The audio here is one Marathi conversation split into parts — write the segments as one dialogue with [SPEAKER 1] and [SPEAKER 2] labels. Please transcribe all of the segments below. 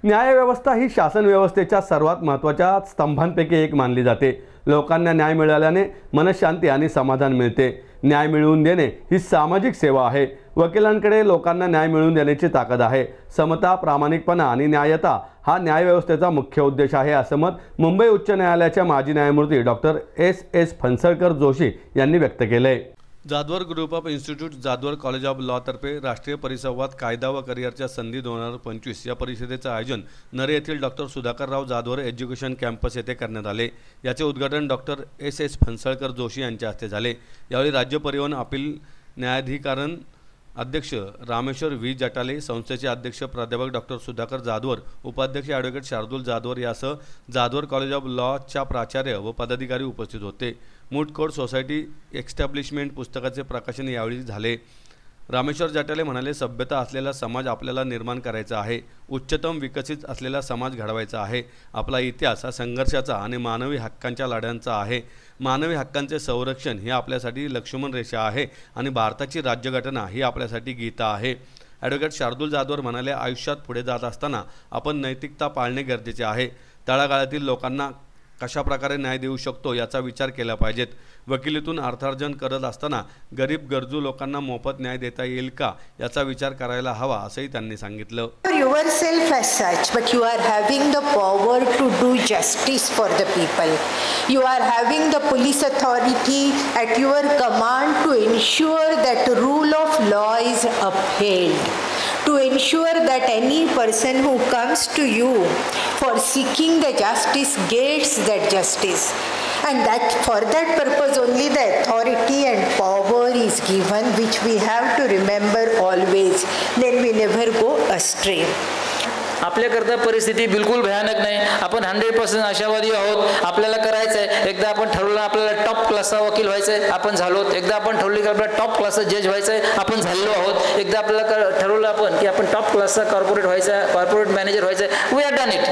[SPEAKER 1] न्यायव्यवस्था ही शासन व्यवस्थेच्या सर्वात महत्त्वाच्या स्तंभांपैकी एक मानली जाते। लोकांना न्याय मिळाल्याने मनशांती आणि समाधान मिळते। न्याय मिळवून देणे ही सामाजिक सेवा आहे। वकिलांकडे लोकांना न्याय मिळवून देण्याची ताकद आहे। समता, प्रामाणिकपणा आणि न्यायता हा न्यायव्यवस्थेचा मुख्य उद्देश आहे, असं मत मुंबई उच्च न्यायालयाच्या माजी न्यायमूर्ती डॉक्टर एस फणसळकर जोशी यांनी व्यक्त केले।
[SPEAKER 2] Jadhavar group of institute, Jadhavar college of law तर्फे राष्ट्रीय परिसंवाद कायदा व करिअरच्या संधी 2025 या परिषदेचे आयोजन नरे येथील doctor Sudhakarrao Jadhavar education campus येथे करण्यात आले। याचे उद्घाटन डॉक्टर एस फणसळकर जोशी यांच्या हस्ते झाले। यावेळी राज्य परिवहन अपील न्यायाधिकरण अध्यक्ष रामेश्वर व्ही जटाले, संस्थेचे अध्यक्ष प्राध्यापक डॉक्टर सुधाकर जाधवर, उपाध्यक्ष ॲडव्होकेट शार्दूल जाधवर यासह जाधवर कॉलेज ऑफ लॉच्या प्राचार्य व पदाधिकारी उपस्थित होते। मूट कोर्ट सोसायटी एस्टॅब्लिशमेंट पुस्तकाचे प्रकाशन यावेळी झाले। रामेश्वर जटाले म्हणाले, सभ्यता असलेला समाज आपल्याला निर्माण करायचा आहे। उच्चतम विकसित असलेला समाज घडवायचा आहे। आपला इतिहास हा संघर्षाचा आणि मानवी हक्कांच्या लढ्यांचा आहे। मानवी हक्कांचे संरक्षण ही आपल्यासाठी लक्ष्मण रेषा आहे आणि भारताची राज्यघटना ही आपल्यासाठी गीता आहे। ॲडव्होकेट शार्दूल जाधवर म्हणाले, आयुष्यात पुढे जात असताना आपण नैतिकता पाळणे गरजेचे आहे। तळागाळातील लोकांना कशा प्रकारे न्याय देऊ शकतो याचा विचार केला पाहिजेत। वकिलीतून अर्थार्जन करत असताना गरीब गरजू लोकांना मोफत न्याय देता येईल का याचा विचार करायला हवा, असंही त्यांनी सांगितलं।
[SPEAKER 3] Yourself as such, but you are having the power to do justice for the people. You are having the police authority at your command to ensure that rule of law is upheld, to ensure that any person who comes to you for seeking the justice gets that justice, and that for that purpose only the authority and power is given, which we have to remember always, then we never go astray.
[SPEAKER 4] आपल्याकरता परिस्थिती बिलकुल भयानक नाही। आपण 100% आशावादी आहोत। आपल्याला करायचं आहे, एकदा आपण ठरवलं आपल्याला टॉप क्लासचा वकील व्हायचं आहे, आपण झालो। एकदा आपण ठरवलं की आपल्याला टॉप क्लासचा जज व्हायचं आहे, आपण झालो आहोत। एकदा आपल्याला ठरवलं आपण की आपण टॉप क्लासचा कॉर्पोरेट व्हायचं आहे, कॉर्पोरेट मॅनेजर व्हायचं आहे, वी आर डन इट,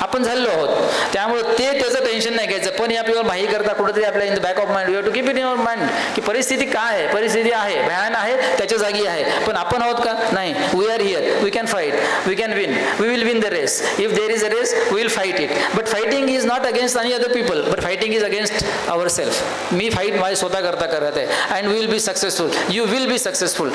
[SPEAKER 4] आपण झालो आहोत। त्यामुळे त्याचं टेन्शन नाही घ्यायचं। पण आपल्याला माहिती करता कुठेतरी आपल्या in the back of mind you have to keep in your mind की परिस्थिती काय आहे, परिस्थिती आहे, भयान आहे, त्याच्या जागी आहे, पण आपण आहोत का? नाही, we are here, we can fight, we can win, we will win the race. If there is a race, we will fight it. But fighting is not against any other people, but fighting is against ourselves. Me fight माझ्या स्वतः करता करत आहे, and we will be successful. You will be successful.